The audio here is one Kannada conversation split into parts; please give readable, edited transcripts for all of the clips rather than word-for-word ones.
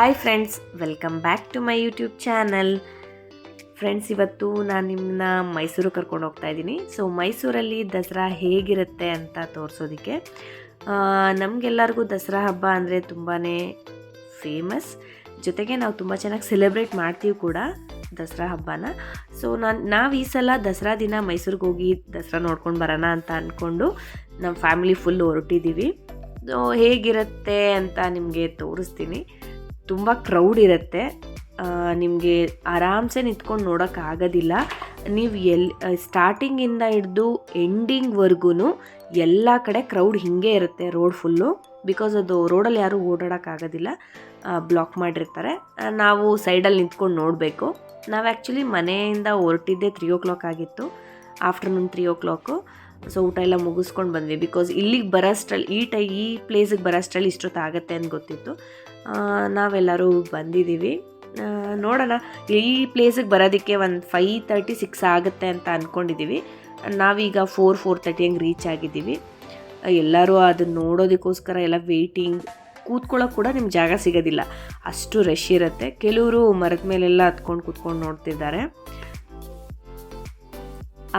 Hi friends, welcome back to my YouTube channel. Friends, ಇವತ್ತು ನಾನು ನಿಮ್ಮನ್ನ ಮೈಸೂರು ಕರ್ಕೊಂಡು ಹೋಗ್ತಾ ಇದ್ದೀನಿ. ಸೊ ಮೈಸೂರಲ್ಲಿ ದಸರಾ ಹೇಗಿರುತ್ತೆ ಅಂತ ತೋರಿಸೋದಕ್ಕೆ. ನಮಗೆಲ್ಲರಿಗೂ ದಸರಾ ಹಬ್ಬ ಅಂದರೆ ತುಂಬಾ ಫೇಮಸ್. ಜೊತೆಗೆ ನಾವು ತುಂಬ ಚೆನ್ನಾಗಿ ಸೆಲೆಬ್ರೇಟ್ ಮಾಡ್ತೀವಿ ಕೂಡ ದಸರಾ ಹಬ್ಬನ. ಸೊ ನಾವು ಈ ಸಲ ದಸರಾ ದಿನ ಮೈಸೂರಿಗೆ ಹೋಗಿ ದಸರಾ ನೋಡ್ಕೊಂಡು ಬರೋಣ ಅಂತ ಅಂದ್ಕೊಂಡು ನಮ್ಮ ಫ್ಯಾಮಿಲಿ ಫುಲ್ ಹೊರಟಿದ್ದೀವಿ. ಸೊ ಹೇಗಿರುತ್ತೆ ಅಂತ ನಿಮಗೆ ತೋರಿಸ್ತೀನಿ. ತುಂಬ ಕ್ರೌಡ್ ಇರುತ್ತೆ, ನಿಮಗೆ ಆರಾಮ್ಸೆ ನಿಂತ್ಕೊಂಡು ನೋಡೋಕ್ಕಾಗೋದಿಲ್ಲ. ನೀವು ಸ್ಟಾರ್ಟಿಂಗಿಂದ ಹಿಡ್ದು ಎಂಡಿಂಗ್ವರೆಗೂ ಎಲ್ಲ ಕಡೆ ಕ್ರೌಡ್ ಹೀಗೆ ಇರುತ್ತೆ, ರೋಡ್ ಫುಲ್ಲು. ಬಿಕಾಸ್ ಅದು ರೋಡಲ್ಲಿ ಯಾರೂ ಓಡಾಡೋಕ್ಕಾಗೋದಿಲ್ಲ, ಬ್ಲಾಕ್ ಮಾಡಿರ್ತಾರೆ. ನಾವು ಸೈಡಲ್ಲಿ ನಿಂತ್ಕೊಂಡು ನೋಡಬೇಕು. ನಾವು ಆ್ಯಕ್ಚುಲಿ ಮನೆಯಿಂದ ಹೊರಟಿದ್ದೆ 3 o'clock ಆಗಿತ್ತು, ಆಫ್ಟರ್ನೂನ್ 3 o'clock. ಸೊ ಊಟ ಎಲ್ಲ ಮುಗಿಸ್ಕೊಂಡು ಬಂದ್ವಿ. ಬಿಕಾಸ್ ಇಲ್ಲಿಗೆ ಬರೋಷ್ಟರಲ್ಲಿ ಈ ಪ್ಲೇಸಿಗೆ ಬರೋಷ್ಟರಲ್ಲಿ ಇಷ್ಟೊತ್ತಾಗತ್ತೆ ಅಂತ ಗೊತ್ತಿತ್ತು. ನಾವೆಲ್ಲರೂ ಬಂದಿದ್ದೀವಿ. ನೋಡೋಣ, ಈ ಪ್ಲೇಸಿಗೆ ಬರೋದಕ್ಕೆ ಒಂದು 5:36 ಆಗುತ್ತೆ ಅಂತ ಅಂದ್ಕೊಂಡಿದ್ದೀವಿ. ನಾವೀಗ 4:30 ಹಂಗೆ ರೀಚ್ ಆಗಿದ್ದೀವಿ. ಎಲ್ಲರೂ ಅದನ್ನು ನೋಡೋದಕ್ಕೋಸ್ಕರ ಎಲ್ಲ ವೆಯ್ಟಿಂಗ್. ಕೂತ್ಕೊಳ್ಳೋಕೆ ಕೂಡ ನಿಮ್ಗೆ ಜಾಗ ಸಿಗೋದಿಲ್ಲ, ಅಷ್ಟು ರಶ್ ಇರುತ್ತೆ. ಕೆಲವರು ಮರದ ಮೇಲೆಲ್ಲ ಹತ್ಕೊಂಡು ಕೂತ್ಕೊಂಡು ನೋಡ್ತಿದ್ದಾರೆ.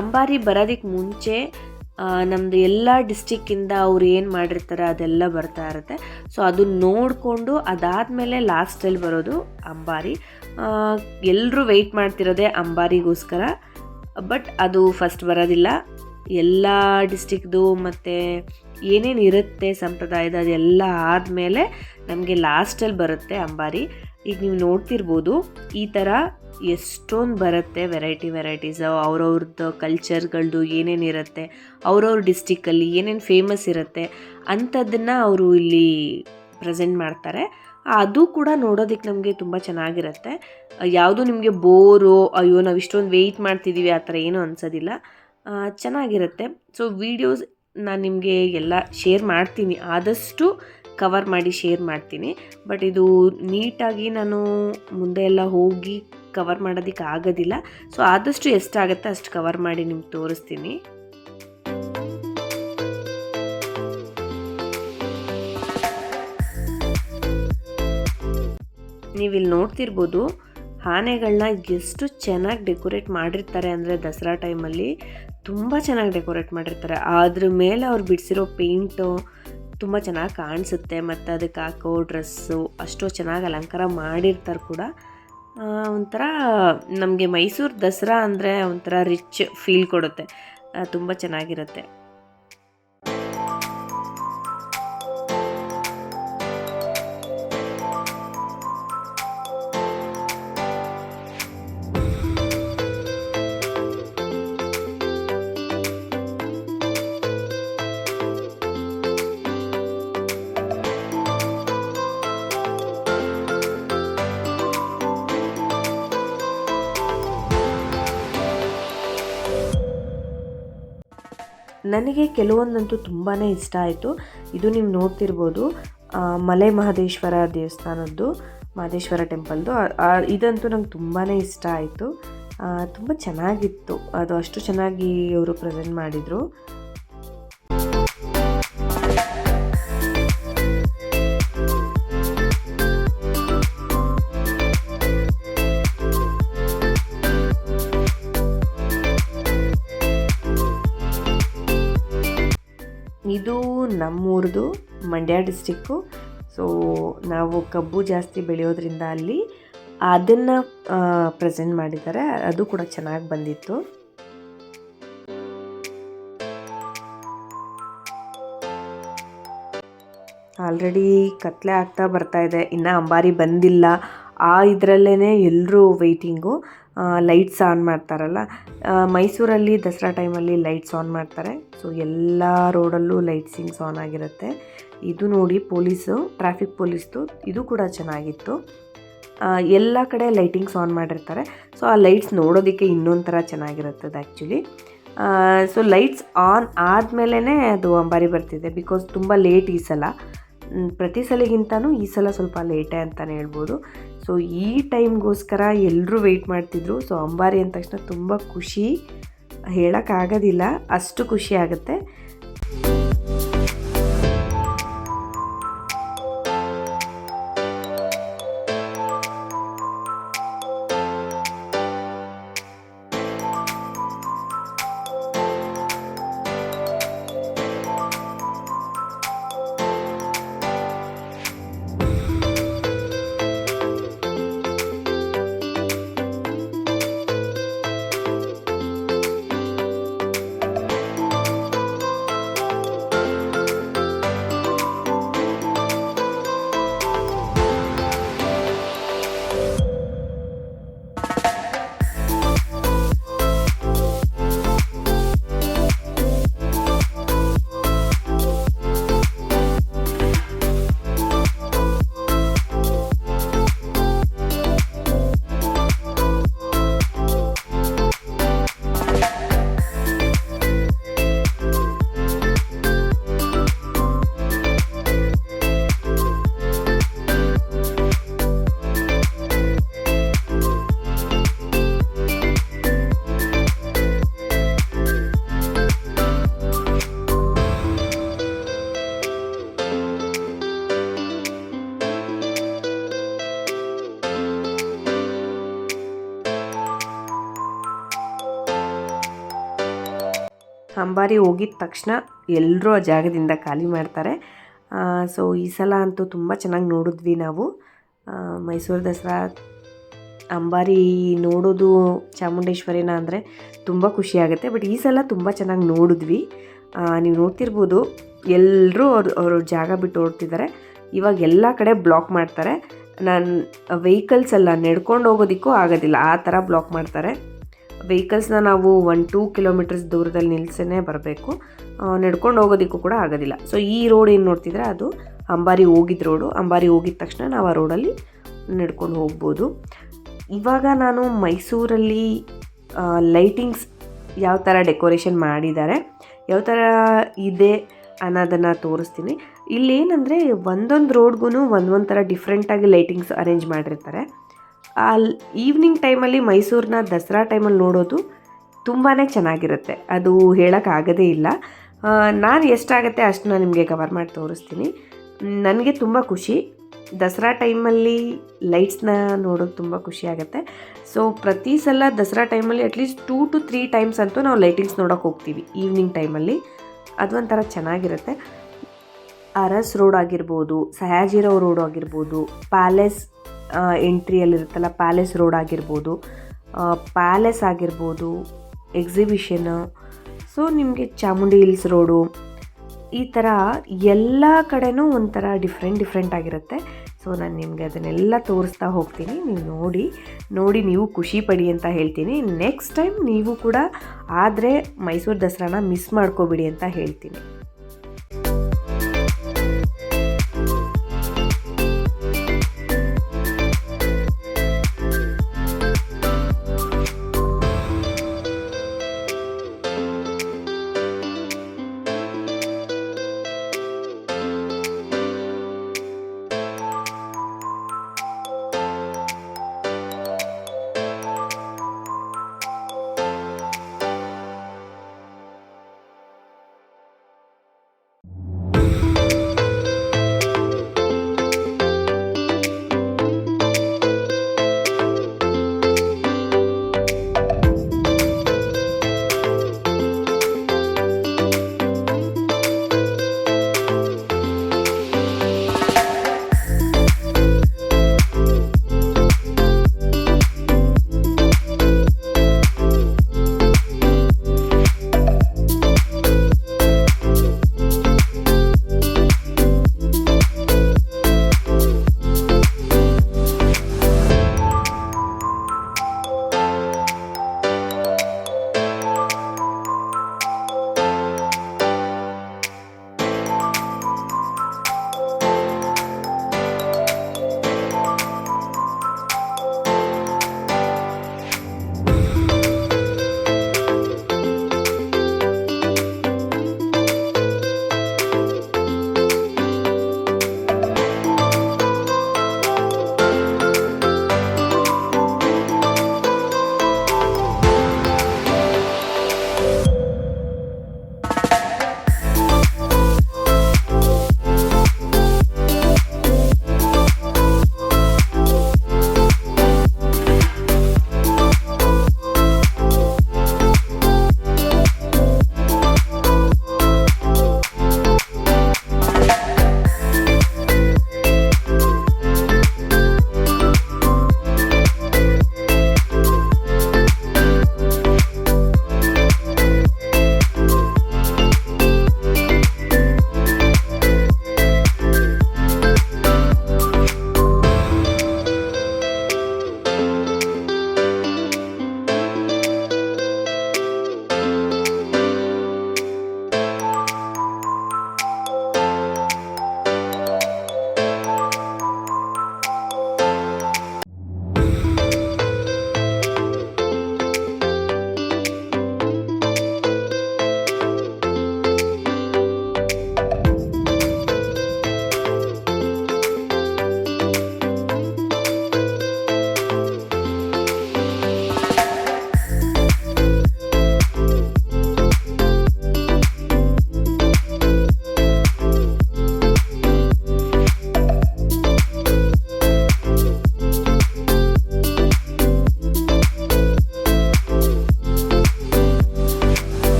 ಅಂಬಾರಿ ಬರೋದಕ್ಕೆ ಮುಂಚೆ ನಮ್ಮದು ಎಲ್ಲ ಡಿಸ್ಟಿಕ್ಕಿಂದ ಅವ್ರು ಏನು ಮಾಡಿರ್ತಾರೆ ಅದೆಲ್ಲ ಬರ್ತಾ ಇರುತ್ತೆ. ಸೊ ಅದು ನೋಡಿಕೊಂಡು ಅದಾದಮೇಲೆ ಲಾಸ್ಟಲ್ಲಿ ಬರೋದು ಅಂಬಾರಿ. ಎಲ್ಲರೂ ವೆಯ್ಟ್ ಮಾಡ್ತಿರೋದೇ ಅಂಬಾರಿಗೋಸ್ಕರ. ಬಟ್ ಅದು ಫಸ್ಟ್ ಬರೋದಿಲ್ಲ. ಎಲ್ಲ ಡಿಸ್ಟಿಕ್ದು ಮತ್ತು ಏನೇನು ಇರುತ್ತೆ ಸಂಪ್ರದಾಯದ ಅದೆಲ್ಲ ಆದಮೇಲೆ ನಮಗೆ ಲಾಸ್ಟಲ್ಲಿ ಬರುತ್ತೆ ಅಂಬಾರಿ. ಈಗ ನೀವು ನೋಡ್ತಿರ್ಬೋದು, ಈ ಥರ ಎಷ್ಟೊಂದು ಬರುತ್ತೆ, ವೆರೈಟೀಸ್. ಅವ್ರವ್ರದ್ದು ಕಲ್ಚರ್ಗಳದ್ದು ಏನೇನಿರುತ್ತೆ, ಅವ್ರವ್ರ ಡಿಸ್ಟಿಕ್ಕಲ್ಲಿ ಏನೇನು ಫೇಮಸ್ ಇರುತ್ತೆ ಅಂಥದ್ದನ್ನು ಅವರು ಇಲ್ಲಿ ಪ್ರೆಸೆಂಟ್ ಮಾಡ್ತಾರೆ. ಅದು ಕೂಡ ನೋಡೋದಕ್ಕೆ ನಮಗೆ ತುಂಬ ಚೆನ್ನಾಗಿರುತ್ತೆ. ಯಾವುದು ನಿಮಗೆ ಬೋರು, ಅಯ್ಯೋ ನಾವು ಇಷ್ಟೊಂದು ವೆಯ್ಟ್ ಮಾಡ್ತಿದ್ದೀವಿ ಆ ಥರ ಏನೂ ಅನಿಸೋದಿಲ್ಲ, ಚೆನ್ನಾಗಿರುತ್ತೆ. ಸೊ ವೀಡಿಯೋಸ್ ನಾನು ನಿಮಗೆ ಎಲ್ಲ ಶೇರ್ ಮಾಡ್ತೀನಿ, ಆದಷ್ಟು ಕವರ್ ಮಾಡಿ ಶೇರ್ ಮಾಡ್ತೀನಿ. ಬಟ್ ಇದು ನೀಟಾಗಿ ನಾನು ಮುಂದೆ ಎಲ್ಲ ಹೋಗಿ ಕವರ್ ಮಾಡೋದಕ್ಕೆ ಆಗೋದಿಲ್ಲ. ಸೊ ಆದಷ್ಟು ಎಷ್ಟಾಗುತ್ತೆ ಅಷ್ಟು ಕವರ್ ಮಾಡಿ ನಿಮ್ಗೆ ತೋರಿಸ್ತೀನಿ. ನೀವಿಲ್ಲಿ ನೋಡ್ತಿರ್ಬೋದು, ಆನೆಗಳನ್ನ ಎಷ್ಟು ಚೆನ್ನಾಗಿ ಡೆಕೋರೇಟ್ ಮಾಡಿರ್ತಾರೆ ಅಂದರೆ ದಸರಾ ಟೈಮಲ್ಲಿ ತುಂಬ ಚೆನ್ನಾಗಿ ಡೆಕೋರೇಟ್ ಮಾಡಿರ್ತಾರೆ. ಅದ್ರ ಮೇಲೆ ಅವ್ರು ಬಿಡಿಸಿರೋ ಪೇಂಟು ತುಂಬ ಚೆನ್ನಾಗಿ ಕಾಣಿಸುತ್ತೆ. ಮತ್ತು ಅದಕ್ಕೆ ಹಾಕೋ ಡ್ರೆಸ್ಸು ಅಷ್ಟೋ ಚೆನ್ನಾಗಿ ಅಲಂಕಾರ ಮಾಡಿರ್ತಾರೆ ಕೂಡ. ಒಂಥರ ನಮಗೆ ಮೈಸೂರು ದಸರಾ ಅಂದರೆ ಒಂಥರ ರಿಚ್ ಫೀಲ್ ಕೊಡುತ್ತೆ, ತುಂಬ ಚೆನ್ನಾಗಿರುತ್ತೆ. ನನಗೆ ಕೆಲವೊಂದಂತೂ ತುಂಬಾ ಇಷ್ಟ ಆಯಿತು. ಇದು ನೀವು ನೋಡ್ತಿರ್ಬೋದು, ಮಲೆ ಮಹದೇಶ್ವರ ದೇವಸ್ಥಾನದ್ದು, ಮಹದೇಶ್ವರ ಟೆಂಪಲ್ದು. ಇದಂತೂ ನಂಗೆ ತುಂಬಾ ಇಷ್ಟ ಆಯಿತು, ತುಂಬ ಚೆನ್ನಾಗಿತ್ತು. ಅದು ಅಷ್ಟು ಚೆನ್ನಾಗಿ ಅವರು ಪ್ರೆಸೆಂಟ್ ಮಾಡಿದರು. ಇದು ನಮ್ಮೂರದು ಮಂಡ್ಯ ಡಿಸ್ಟಿಕ್ಕು. ಸೊ ನಾವು ಕಬ್ಬು ಜಾಸ್ತಿ ಬೆಳೆಯೋದ್ರಿಂದ ಅಲ್ಲಿ ಅದನ್ನು ಪ್ರೆಸೆಂಟ್ ಮಾಡಿದ್ದಾರೆ. ಅದು ಕೂಡ ಚೆನ್ನಾಗಿ ಬಂದಿತ್ತು. ಆಲ್ರೆಡಿ ಕತ್ಲೆ ಆಗ್ತಾ ಬರ್ತಾ ಇದೆ, ಇನ್ನು ಅಂಬಾರಿ ಬಂದಿಲ್ಲ. ಇದರಲ್ಲೇ ಎಲ್ಲರೂ ವೆಯ್ಟಿಂಗು. ಲೈಟ್ಸ್ ಆನ್ ಮಾಡ್ತಾರಲ್ಲ, ಮೈಸೂರಲ್ಲಿ ದಸರಾ ಟೈಮಲ್ಲಿ ಲೈಟ್ಸ್ ಆನ್ ಮಾಡ್ತಾರೆ. ಸೊ ಎಲ್ಲ ರೋಡಲ್ಲೂ ಲೈಟ್ಸಿಂಗ್ಸ್ ಆನ್ ಆಗಿರುತ್ತೆ. ಇದು ನೋಡಿ ಟ್ರಾಫಿಕ್ ಪೊಲೀಸ್ದು, ಇದು ಕೂಡ ಚೆನ್ನಾಗಿತ್ತು. ಎಲ್ಲ ಕಡೆ ಲೈಟಿಂಗ್ಸ್ ಆನ್ ಮಾಡಿರ್ತಾರೆ. ಸೊ ಆ ಲೈಟ್ಸ್ ನೋಡೋದಕ್ಕೆ ಇನ್ನೊಂಥರ ಚೆನ್ನಾಗಿರುತ್ತದೆ ಆ್ಯಕ್ಚುಲಿ. ಸೊ ಲೈಟ್ಸ್ ಆನ್ ಆದಮೇಲೆ ಅದು ಅಂಬಾರಿ ಬರ್ತಿದೆ. ಬಿಕಾಸ್ ತುಂಬ ಲೇಟ್ ಈ ಸಲ, ಪ್ರತಿ ಸಲಿಗಿಂತನೂ ಈ ಸಲ ಸ್ವಲ್ಪ ಲೇಟೇ ಅಂತಲೇ ಹೇಳ್ಬೋದು. ಸೊ ಈ ಟೈಮ್ಗೋಸ್ಕರ ಎಲ್ಲರೂ ವೆಯ್ಟ್ ಮಾಡ್ತಿದ್ರು. ಸೊ ಅಂಬಾರಿ ಅಂದ ತಕ್ಷಣ ತುಂಬ ಖುಷಿ, ಹೇಳೋಕ್ಕಾಗೋದಿಲ್ಲ, ಅಷ್ಟು ಖುಷಿ ಆಗುತ್ತೆ. ಅಂಬಾರಿ ಹೋಗಿದ ತಕ್ಷಣ ಎಲ್ಲರೂ ಆ ಜಾಗದಿಂದ ಖಾಲಿ ಮಾಡ್ತಾರೆ. ಸೊ ಈ ಸಲ ಅಂತೂ ತುಂಬ ಚೆನ್ನಾಗಿ ನೋಡಿದ್ವಿ ನಾವು. ಮೈಸೂರು ದಸರಾ ಅಂಬಾರಿ ನೋಡೋದು ಚಾಮುಂಡೇಶ್ವರಿನ ಅಂದರೆ ತುಂಬ ಖುಷಿಯಾಗುತ್ತೆ. ಬಟ್ ಈ ಸಲ ತುಂಬ ಚೆನ್ನಾಗಿ ನೋಡಿದ್ವಿ. ನೀವು ನೋಡ್ತಿರ್ಬೋದು ಎಲ್ಲರೂ ಅವ್ರ ಜಾಗ ಬಿಟ್ಟು ಓಡ್ತಿದ್ದಾರೆ. ಇವಾಗ ಎಲ್ಲ ಕಡೆ ಬ್ಲಾಕ್ ಮಾಡ್ತಾರೆ. ನಾನು ವೆಹಿಕಲ್ಸ್ ಎಲ್ಲ ನಡ್ಕೊಂಡು ಹೋಗೋದಕ್ಕೂ ಆಗೋದಿಲ್ಲ, ಆ ಥರ ಬ್ಲಾಕ್ ಮಾಡ್ತಾರೆ. ವೆಹಿಕಲ್ಸ್ನ ನಾವು 1-2 ಕಿಲೋಮೀಟರ್ಸ್ ದೂರದಲ್ಲಿ ನಿಲ್ಸೇ ಬರಬೇಕು. ನಡ್ಕೊಂಡು ಹೋಗೋದಕ್ಕೂ ಕೂಡ ಆಗೋದಿಲ್ಲ. ಸೊ ಈ ರೋಡ್ ಏನು ನೋಡ್ತಿದ್ರೆ ಅದು ಅಂಬಾರಿ ಹೋಗಿದ್ದ ರೋಡು. ಅಂಬಾರಿ ಹೋಗಿದ ತಕ್ಷಣ ನಾವು ಆ ರೋಡಲ್ಲಿ ನಡ್ಕೊಂಡು ಹೋಗ್ಬೋದು. ಇವಾಗ ನಾನು ಮೈಸೂರಲ್ಲಿ ಲೈಟಿಂಗ್ಸ್ ಯಾವ ಥರ ಡೆಕೋರೇಷನ್ ಮಾಡಿದ್ದಾರೆ, ಯಾವ ಥರ ಇದೆ ಅನ್ನೋದನ್ನು ತೋರಿಸ್ತೀನಿ. ಇಲ್ಲೇನಂದರೆ ಒಂದೊಂದು ರೋಡ್ಗೂ ಒಂದೊಂದು ಥರ ಡಿಫ್ರೆಂಟಾಗಿ ಲೈಟಿಂಗ್ಸ್ ಅರೇಂಜ್ ಮಾಡಿರ್ತಾರೆ. ಈವ್ನಿಂಗ್ ಟೈಮಲ್ಲಿ ಮೈಸೂರನ್ನ ದಸರಾ ಟೈಮಲ್ಲಿ ನೋಡೋದು ತುಂಬಾ ಚೆನ್ನಾಗಿರುತ್ತೆ. ಅದು ಹೇಳೋಕ್ಕಾಗೋದೇ ಇಲ್ಲ. ನಾನು ಎಷ್ಟಾಗುತ್ತೆ ಅಷ್ಟು ನಾನು ನಿಮಗೆ ಕವರ್ ಮಾಡಿ ತೋರಿಸ್ತೀನಿ. ನನಗೆ ತುಂಬ ಖುಷಿ ದಸರಾ ಟೈಮಲ್ಲಿ ಲೈಟ್ಸ್ನ ನೋಡೋದು ತುಂಬ ಖುಷಿಯಾಗುತ್ತೆ. ಸೊ ಪ್ರತಿ ಸಲ ದಸರಾ ಟೈಮಲ್ಲಿ ಅಟ್ಲೀಸ್ಟ್ 2 to 3 ಟೈಮ್ಸ್ ಅಂತೂ ನಾವು ಲೈಟಿಂಗ್ಸ್ ನೋಡೋಕೆ ಹೋಗ್ತೀವಿ ಈವ್ನಿಂಗ್ ಟೈಮಲ್ಲಿ. ಅದೊಂಥರ ಚೆನ್ನಾಗಿರುತ್ತೆ. ಅರಸ್ ರೋಡ್ ಆಗಿರ್ಬೋದು, ಸಯಾಜಿರಾವ್ ರೋಡ್ ಆಗಿರ್ಬೋದು, ಪ್ಯಾಲೇಸ್ ಎಂಟ್ರಿಯಲ್ಲಿರುತ್ತಲ್ಲ ಪ್ಯಾಲೇಸ್ ರೋಡ್ ಆಗಿರ್ಬೋದು, ಪ್ಯಾಲೇಸ್ ಆಗಿರ್ಬೋದು, ಎಕ್ಸಿಬಿಷನ್, ಸೊ ನಿಮಗೆ ಚಾಮುಂಡಿ ಹಿಲ್ಸ್ ರೋಡು, ಈ ಥರ ಎಲ್ಲ ಕಡೆನೂ ಒಂಥರ ಡಿಫ್ರೆಂಟ್ ಆಗಿರುತ್ತೆ. ಸೊ ನಾನು ನಿಮಗೆ ಅದನ್ನೆಲ್ಲ ತೋರಿಸ್ತಾ ಹೋಗ್ತೀನಿ. ನೀವು ನೋಡಿ ನೀವು ಖುಷಿ ಪಡಿ ಅಂತ ಹೇಳ್ತೀನಿ. ನೆಕ್ಸ್ಟ್ ಟೈಮ್ ನೀವು ಕೂಡ ಆದರೆ ಮೈಸೂರು ದಸರಾನ ಮಿಸ್ ಮಾಡ್ಕೋಬಿಡಿ ಅಂತ ಹೇಳ್ತೀನಿ.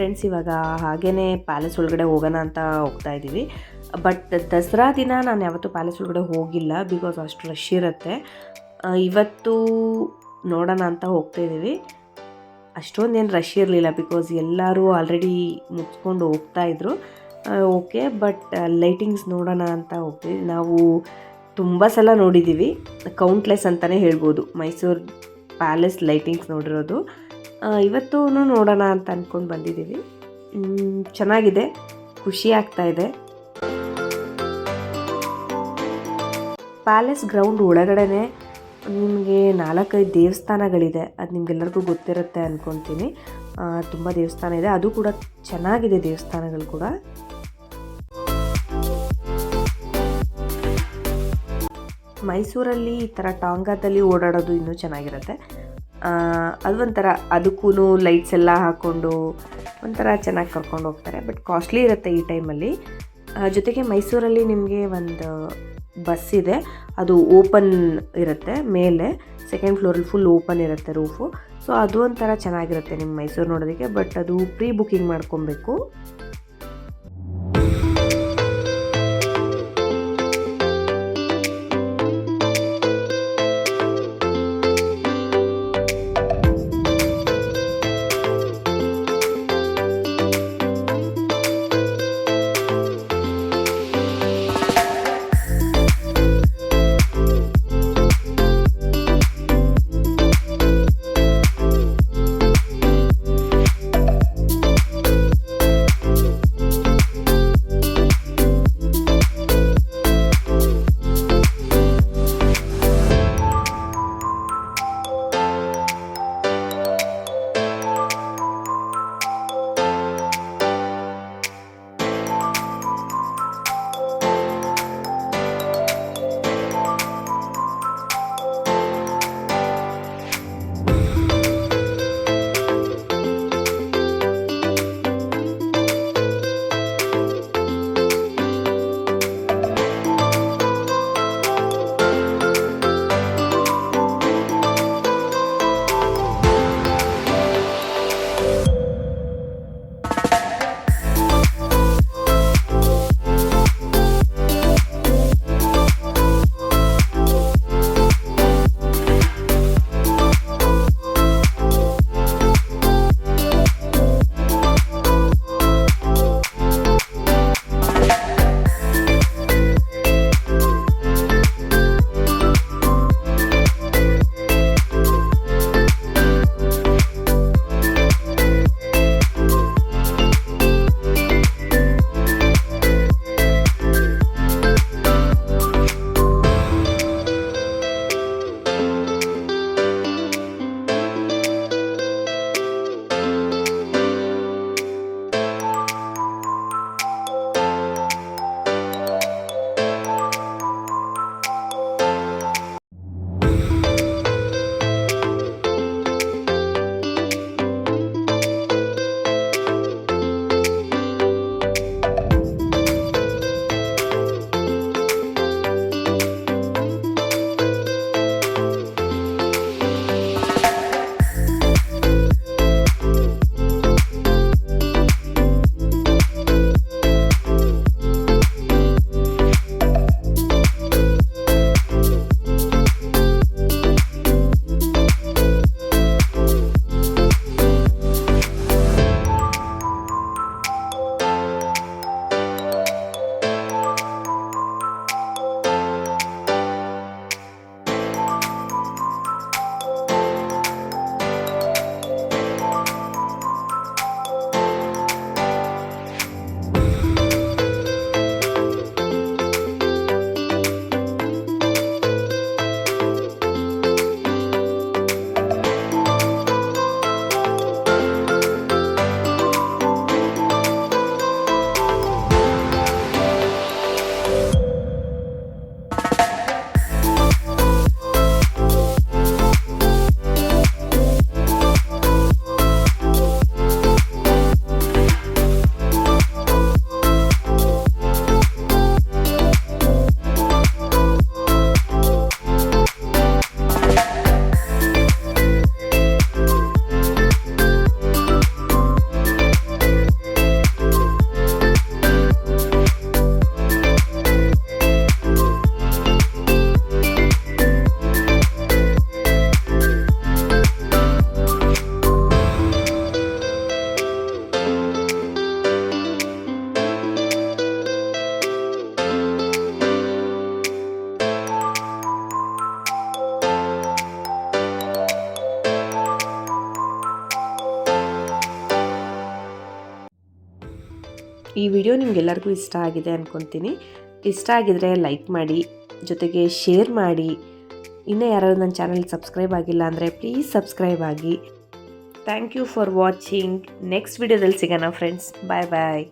ಫ್ರೆಂಡ್ಸ್ ಇವಾಗ ಹಾಗೇ ಪ್ಯಾಲೇಸ್ ಒಳಗಡೆ ಹೋಗೋಣ ಅಂತ ಹೋಗ್ತಾ ಇದ್ದೀವಿ. ಬಟ್ ದಸರಾ ದಿನ ನಾನು ಯಾವತ್ತೂ ಪ್ಯಾಲೇಸ್ ಒಳಗಡೆ ಹೋಗಿಲ್ಲ, ಬಿಕಾಸ್ ಅಷ್ಟು ರಶ್ ಇರುತ್ತೆ. ಇವತ್ತು ನೋಡೋಣ ಅಂತ ಹೋಗ್ತಾ ಇದ್ದೀವಿ. ಅಷ್ಟೊಂದೇನು ರಶ್ ಇರಲಿಲ್ಲ, ಬಿಕಾಸ್ ಎಲ್ಲರೂ ಆಲ್ರೆಡಿ ಮುಗಿಸ್ಕೊಂಡು ಹೋಗ್ತಾಯಿದ್ರು. ಓಕೆ, ಬಟ್ ಲೈಟಿಂಗ್ಸ್ ನೋಡೋಣ ಅಂತ ಹೋಗ್ತೀವಿ. ನಾವು ತುಂಬ ಸಲ ನೋಡಿದ್ದೀವಿ, ಕೌಂಟ್ಲೆಸ್ ಅಂತಲೇ ಹೇಳ್ಬೋದು ಮೈಸೂರು ಪ್ಯಾಲೇಸ್ ಲೈಟಿಂಗ್ಸ್ ನೋಡಿರೋದು. ಇವತ್ತೂ ನೋಡೋಣ ಅಂತ ಅಂದ್ಕೊಂಡು ಬಂದಿದ್ದೀವಿ. ಚೆನ್ನಾಗಿದೆ, ಖುಷಿ ಆಗ್ತಾಯಿದೆ. ಪ್ಯಾಲೇಸ್ ಗ್ರೌಂಡ್ ಒಳಗಡೆ ನಿಮಗೆ 4-5 ದೇವಸ್ಥಾನಗಳಿದೆ. ಅದು ನಿಮಗೆಲ್ಲರಿಗೂ ಗೊತ್ತಿರುತ್ತೆ ಅಂದ್ಕೊತೀನಿ. ತುಂಬ ದೇವಸ್ಥಾನ ಇದೆ, ಅದು ಕೂಡ ಚೆನ್ನಾಗಿದೆ ದೇವಸ್ಥಾನಗಳು ಕೂಡ. ಮೈಸೂರಲ್ಲಿ ಈ ಥರ ಟಾಂಗಾದಲ್ಲಿ ಓಡಾಡೋದು ಇನ್ನೂ ಚೆನ್ನಾಗಿರುತ್ತೆ. ಅದು ಒಂಥರ ಅದಕ್ಕೂ ಲೈಟ್ಸ್ ಎಲ್ಲ ಹಾಕ್ಕೊಂಡು ಒಂಥರ ಚೆನ್ನಾಗಿ ಕರ್ಕೊಂಡು ಹೋಗ್ತಾರೆ. ಬಟ್ ಕಾಸ್ಟ್ಲಿ ಇರುತ್ತೆ ಈ ಟೈಮಲ್ಲಿ. ಜೊತೆಗೆ ಮೈಸೂರಲ್ಲಿ ನಿಮಗೆ ಒಂದು ಬಸ್ ಇದೆ, ಅದು ಓಪನ್ ಇರುತ್ತೆ. ಮೇಲೆ 2nd ಫ್ಲೋರಲ್ಲಿ ಫುಲ್ ಓಪನ್ ಇರುತ್ತೆ ರೂಫು. ಸೊ ಅದು ಒಂಥರ ಚೆನ್ನಾಗಿರುತ್ತೆ ನಿಮ್ಮ ಮೈಸೂರು ನೋಡೋದಕ್ಕೆ. ಬಟ್ ಅದು ಪ್ರೀ ಬುಕ್ಕಿಂಗ್ ಮಾಡ್ಕೊಬೇಕು. ಈ ವಿಡಿಯೋ ನಿಮಗೆಲ್ಲರಿಗೂ ಇಷ್ಟ ಆಗಿದೆ ಅಂದ್ಕೊತೀನಿ. ಇಷ್ಟ ಆಗಿದರೆ ಲೈಕ್ ಮಾಡಿ, ಜೊತೆಗೆ ಶೇರ್ ಮಾಡಿ. ಇನ್ನೂ ಯಾರಾದರೂ ನನ್ನ ಚಾನಲ್ ಸಬ್ಸ್ಕ್ರೈಬ್ ಆಗಿಲ್ಲ ಅಂದರೆ ಪ್ಲೀಸ್ ಸಬ್ಸ್ಕ್ರೈಬ್ ಆಗಿ. Thank you for watching. Next ವಿಡಿಯೋದಲ್ಲಿ ಸಿಗೋಣ ಫ್ರೆಂಡ್ಸ್. ಬಾಯ್ ಬಾಯ್.